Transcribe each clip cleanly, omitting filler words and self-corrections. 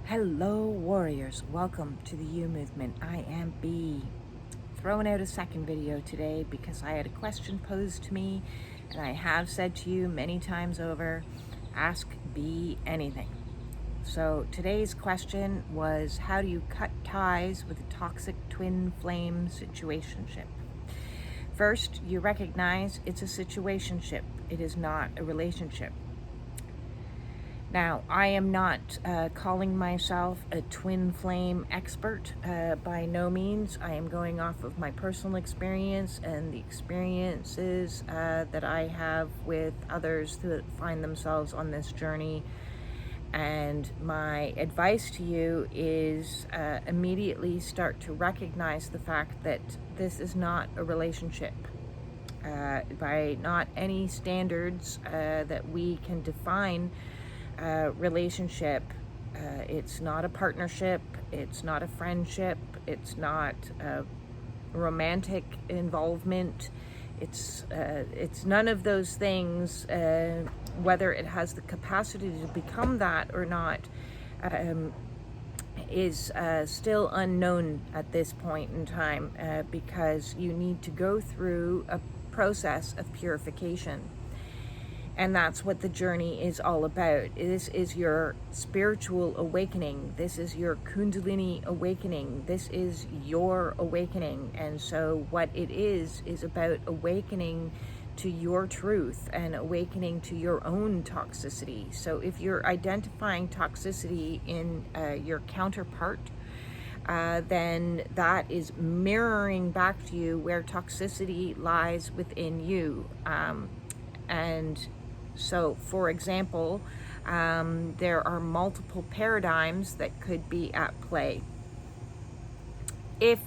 Hello warriors, welcome to the U Movement. I am B. Throwing out a second video today because I had a question posed to me, and I have said to you many times over, ask B anything. So today's question was, how do you cut ties with a toxic twin flame situationship? First, you recognize it's a situationship. It is not a relationship. Now, I am not calling myself a twin flame expert by no means. I am going off of my personal experience and the experiences that I have with others that find themselves on this journey. And my advice to you is immediately start to recognize the fact that this is not a relationship. By not any standards that we can define relationship. It's not a partnership, it's not a friendship, it's not a romantic involvement, it's none of those things. Whether it has the capacity to become that or not is still unknown at this point in time, because you need to go through a process of purification. And that's what the journey is all about. This is your spiritual awakening. This is your Kundalini awakening. This is your awakening. And so what it is about awakening to your truth and awakening to your own toxicity. So if you're identifying toxicity in your counterpart, then that is mirroring back to you where toxicity lies within you. And so, for example, there are multiple paradigms that could be at play. If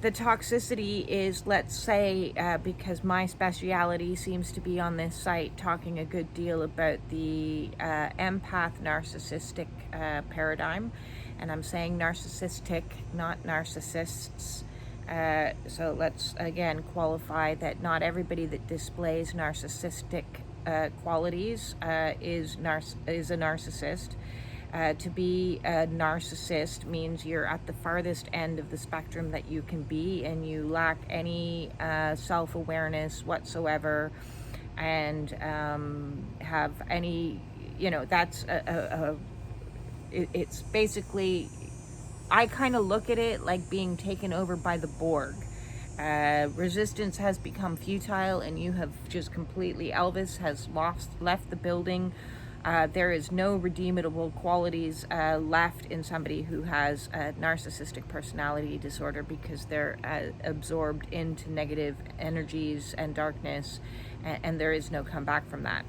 the toxicity is, let's say, because my speciality seems to be on this site talking a good deal about the empath narcissistic paradigm, and I'm saying narcissistic, not narcissists. So let's again qualify that not everybody that displays narcissistic qualities is a narcissist. To be a narcissist means you're at the farthest end of the spectrum that you can be, and you lack any self-awareness whatsoever, and have any, that's it's basically, I kind of look at it like being taken over by the Borg. Resistance has become futile, and you have just completely, Elvis has left the building. There is no redeemable qualities left in somebody who has a narcissistic personality disorder, because they're absorbed into negative energies and darkness, and there is no comeback from that.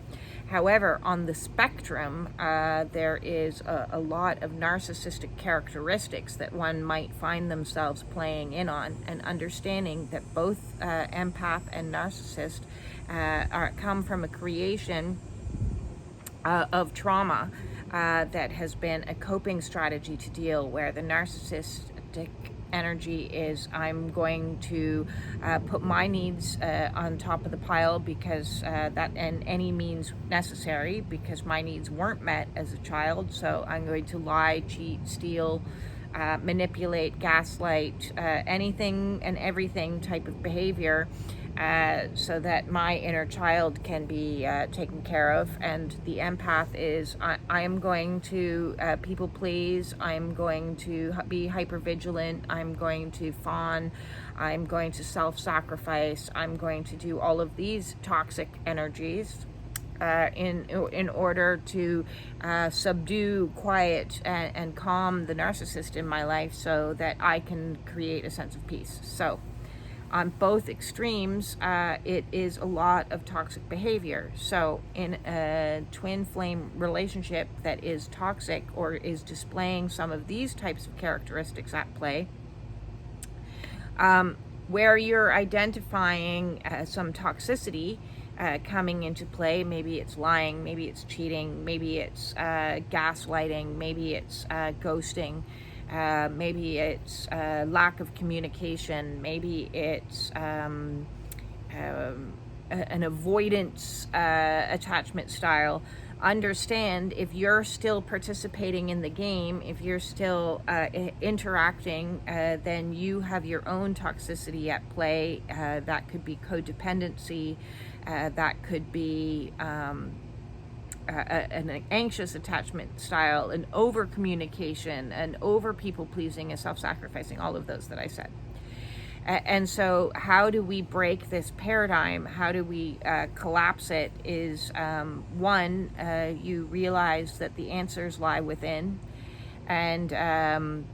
However, on the spectrum, there is a lot of narcissistic characteristics that one might find themselves playing in on, and understanding that both empath and narcissist come from a creation of trauma that has been a coping strategy to deal, where the narcissistic energy is, I'm going to put my needs on top of the pile, because that, and any means necessary, because my needs weren't met as a child. So I'm going to lie, cheat, steal, manipulate, gaslight, anything and everything type of behavior, so that my inner child can be taken care of. And the empath is, I am going to people please, I'm going to be hypervigilant, I'm going to fawn, I'm going to self-sacrifice, I'm going to do all of these toxic energies in order to subdue, quiet, and calm the narcissist in my life, so that I can create a sense of peace. So on both extremes, it is a lot of toxic behavior. So in a twin flame relationship that is toxic, or is displaying some of these types of characteristics at play, where you're identifying some toxicity coming into play, maybe it's lying, maybe it's cheating, maybe it's gaslighting, maybe it's ghosting, maybe it's lack of communication, maybe it's an avoidance attachment style. understand if you're still participating in the game, if you're still interacting, then you have your own toxicity at play. That could be codependency, that could be an anxious attachment style, an over communication, an over people pleasing, a self-sacrificing, all of those that I said. And so how do we break this paradigm? How do we collapse it? Is one, you realize that the answers lie within, and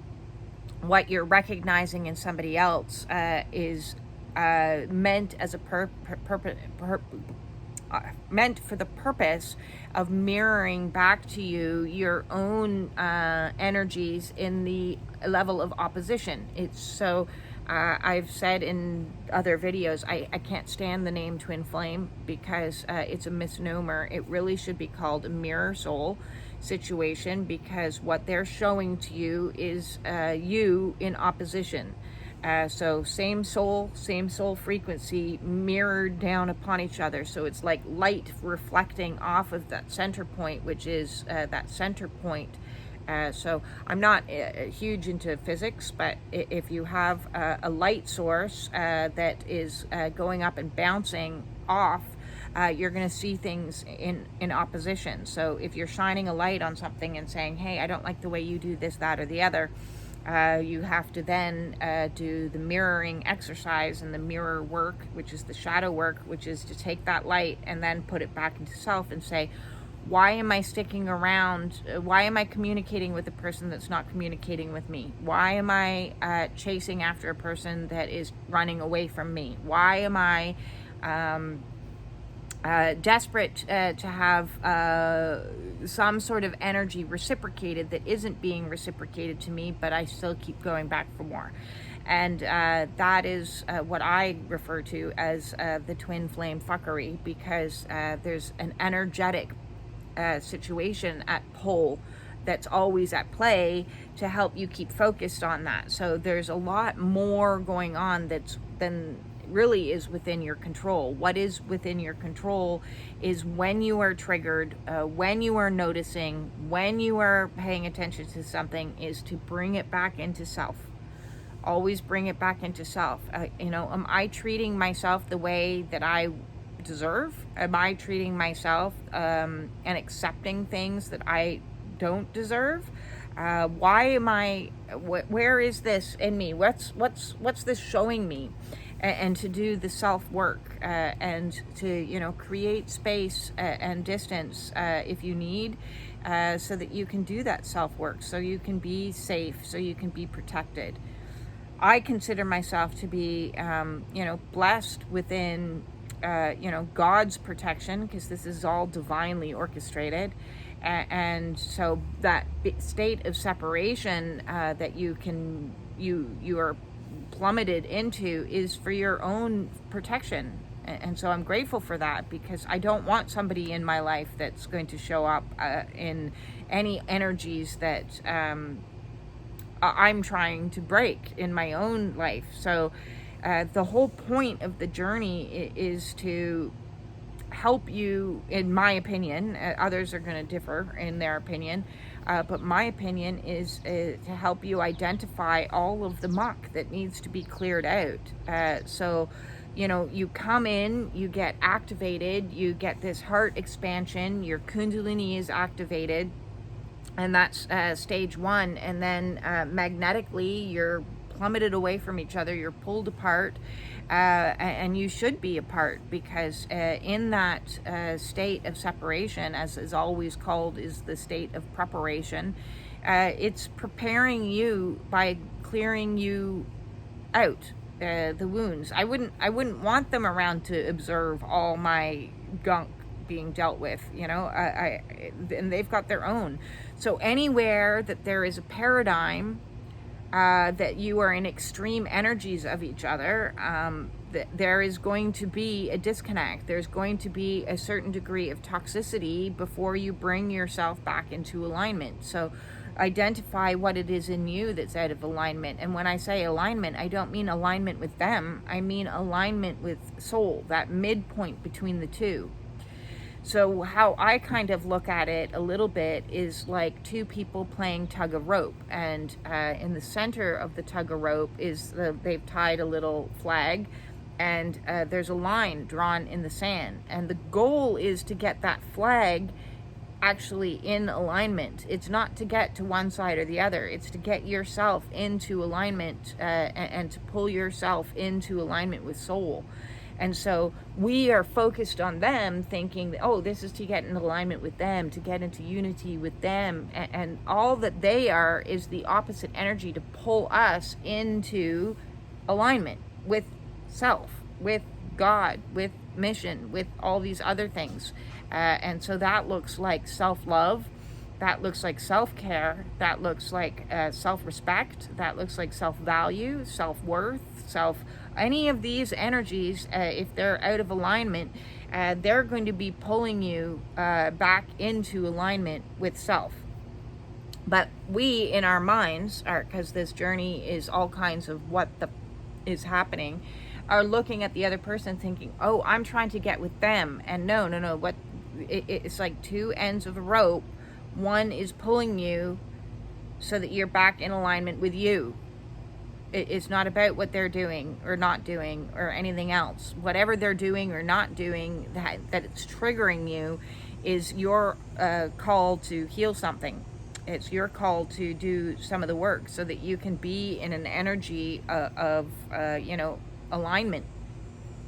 what you're recognizing in somebody else is meant as a meant for the purpose of mirroring back to you your own energies in the level of opposition. It's so I've said in other videos, I can't stand the name twin flame because it's a misnomer. It really should be called a mirror soul situation, because what they're showing to you is you in opposition. So same soul frequency mirrored down upon each other. So it's like light reflecting off of that center point, which is that center point. So I'm not huge into physics, but if you have a light source that is going up and bouncing off, you're going to see things in opposition. So if you're shining a light on something and saying, hey, I don't like the way you do this, that, or the other, you have to then do the mirroring exercise and the mirror work, which is the shadow work, which is to take that light and then put it back into self and say, why am I sticking around? Why am I communicating with a person that's not communicating with me? Why am I chasing after a person that is running away from me? Why am I desperate to have some sort of energy reciprocated that isn't being reciprocated to me, but I still keep going back for more? And that is what I refer to as the twin flame fuckery, because there's an energetic situation at pole that's always at play to help you keep focused on that. So there's a lot more going on than really is within your control. What is within your control is when you are triggered, when you are noticing, when you are paying attention to something, is to bring it back into self. Always bring it back into self. Am I treating myself the way that I deserve? Am I treating myself and accepting things that I don't deserve? Why am I? Where is this in me? What's this showing me? And to do the self work and to create space and distance if you need, so that you can do that self work, so you can be safe, so you can be protected. I consider myself to be blessed within God's protection, because this is all divinely orchestrated, and so that state of separation that you are plummeted into is for your own protection. And so I'm grateful for that, because I don't want somebody in my life that's going to show up in any energies that I'm trying to break in my own life. So the whole point of the journey is to help you, in my opinion. Others are going to differ in their opinion, but my opinion is to help you identify all of the muck that needs to be cleared out. So you come in, you get activated, you get this heart expansion, your kundalini is activated, and that's stage one. And then magnetically you're plummeted away from each other, you're pulled apart, and you should be apart, because in that state of separation, as is always called, is the state of preparation. It's preparing you by clearing you out, the wounds. I wouldn't want them around to observe all my gunk being dealt with, and they've got their own. So anywhere that there is a paradigm that you are in extreme energies of each other, there is going to be a disconnect. There's going to be a certain degree of toxicity before you bring yourself back into alignment. So identify what it is in you that's out of alignment. And when I say alignment, I don't mean alignment with them. I mean alignment with soul, that midpoint between the two. So how I kind of look at it a little bit is like two people playing tug of rope, and in the center of the tug of rope is they've tied a little flag, and there's a line drawn in the sand, and the goal is to get that flag actually in alignment. It's not to get to one side or the other. It's to get yourself into alignment and to pull yourself into alignment with soul. And so we are focused on them, thinking, oh, this is to get in alignment with them, to get into unity with them. And all that they are is the opposite energy to pull us into alignment with self, with God, with mission, with all these other things. And so that looks like self-love. That looks like self-care. That looks like self-respect. That looks like self-value, self-worth, any of these energies, if they're out of alignment, they're going to be pulling you back into alignment with self. But we, in our minds, because this journey is all kinds of what is happening, are looking at the other person thinking, oh, I'm trying to get with them. And no, it's like two ends of a rope. One is pulling you so that you're back in alignment with you. It's not about what they're doing or not doing or anything else. Whatever they're doing or not doing that it's triggering you is your call to heal something. It's your call to do some of the work so that you can be in an energy of alignment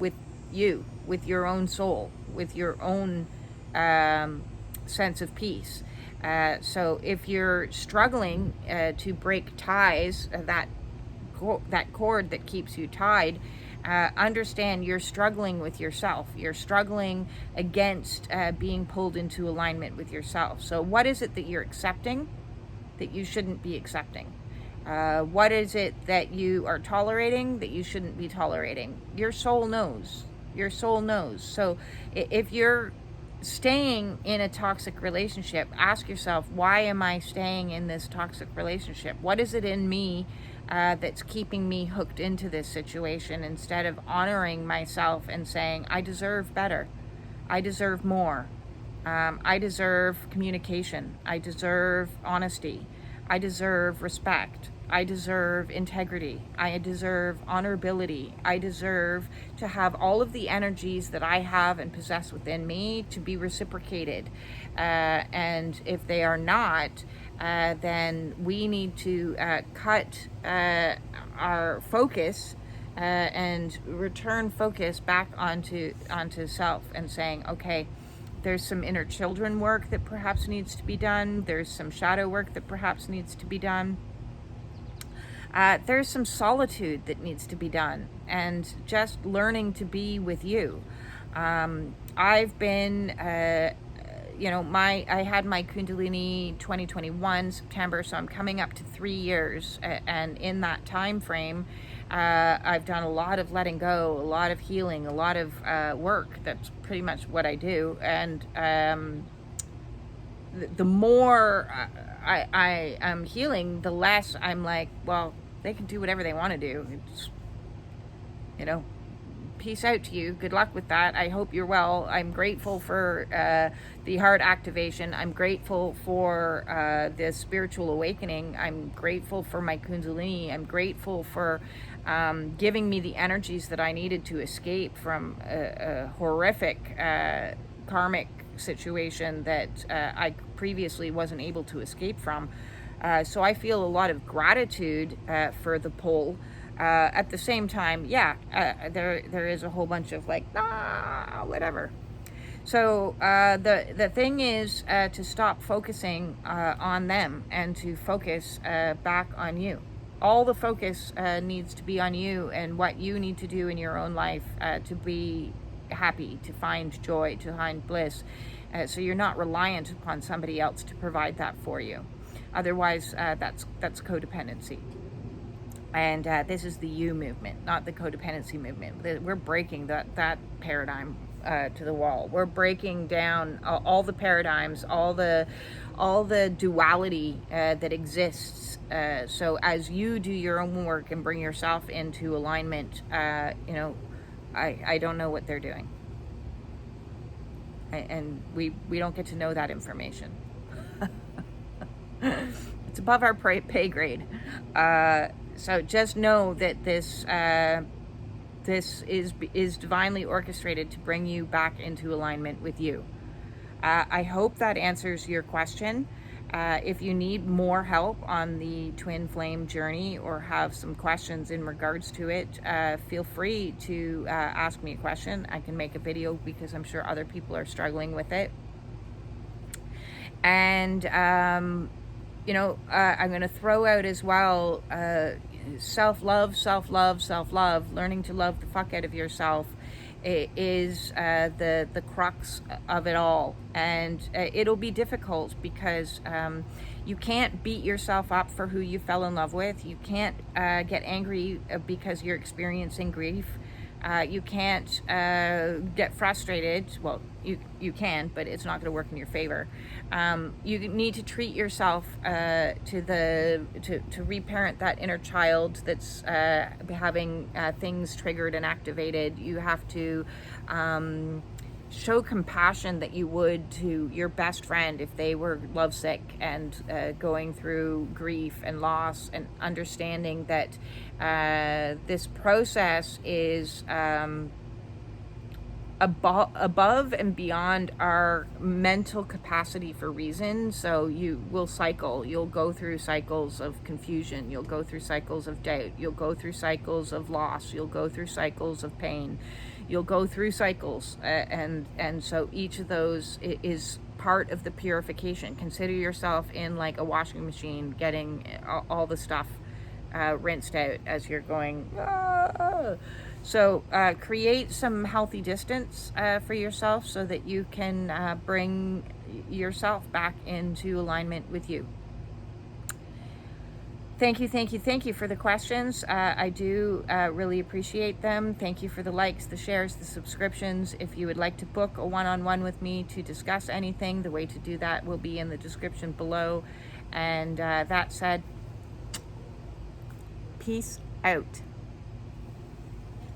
with you, with your own soul, with your own sense of peace. So if you're struggling to break ties, that cord that keeps you tied, understand you're struggling with yourself. You're struggling against being pulled into alignment with yourself. So what is it that you're accepting that you shouldn't be accepting? What is it that you are tolerating that you shouldn't be tolerating? Your soul knows. Your soul knows. So if you're staying in a toxic relationship, ask yourself, why am I staying in this toxic relationship? What is it in me that's keeping me hooked into this situation, instead of honoring myself and saying, I deserve better. I deserve more. I deserve communication. I deserve honesty. I deserve respect. I deserve integrity. I deserve honorability. I deserve to have all of the energies that I have and possess within me to be reciprocated. And if they are not, then we need to cut our focus and return focus back onto self, and saying, okay, there's some inner children work that perhaps needs to be done. There's some shadow work that perhaps needs to be done. There's some solitude that needs to be done, and just learning to be with you. I've been, I had my Kundalini 2021 September, so I'm coming up to 3 years, and in that time frame, I've done a lot of letting go, a lot of healing, a lot of work. That's pretty much what I do, and the more I am healing, the less I'm like, well, they can do whatever they want to do. It's, peace out to you. Good luck with that. I hope you're well. I'm grateful for the heart activation. I'm grateful for the spiritual awakening. I'm grateful for my Kundalini. I'm grateful for giving me the energies that I needed to escape from a horrific karmic situation that I previously wasn't able to escape from. So I feel a lot of gratitude for the pull. At the same time, there is a whole bunch of like, whatever. So the thing is to stop focusing on them and to focus back on you. All the focus needs to be on you and what you need to do in your own life to be happy, to find joy, to find bliss. So you're not reliant upon somebody else to provide that for you. Otherwise, that's codependency. And this is the you movement, not the codependency movement. We're breaking that paradigm to the wall. We're breaking down all the paradigms, all the duality that exists. So as you do your own work and bring yourself into alignment, I don't know what they're doing. And we don't get to know that information. It's above our pay grade. So just know that this is divinely orchestrated to bring you back into alignment with you. I hope that answers your question. If you need more help on the twin flame journey or have some questions in regards to it, feel free to ask me a question. I can make a video because I'm sure other people are struggling with it. And, I'm going to throw out as well, self-love, learning to love the fuck out of yourself is the crux of it all. And it'll be difficult because you can't beat yourself up for who you fell in love with. You can't get angry because you're experiencing grief. You can't get frustrated. Well, you can, but it's not going to work in your favor. You need to treat yourself to reparent that inner child that's having things triggered and activated. You have to show compassion that you would to your best friend if they were lovesick and going through grief and loss, and understanding that this process is above and beyond our mental capacity for reason. So you will cycle. You'll go through cycles of confusion. You'll go through cycles of doubt. You'll go through cycles of loss. You'll go through cycles of pain. You'll go through cycles, and so each of those is part of the purification. Consider yourself in like a washing machine, getting all the stuff rinsed out as you're going. So create some healthy distance for yourself so that you can bring yourself back into alignment with you. Thank you for the questions. I do really appreciate them. Thank you for the likes, the shares, the subscriptions. If you would like to book a one-on-one with me to discuss anything, the way to do that will be in the description below. And that said, peace out.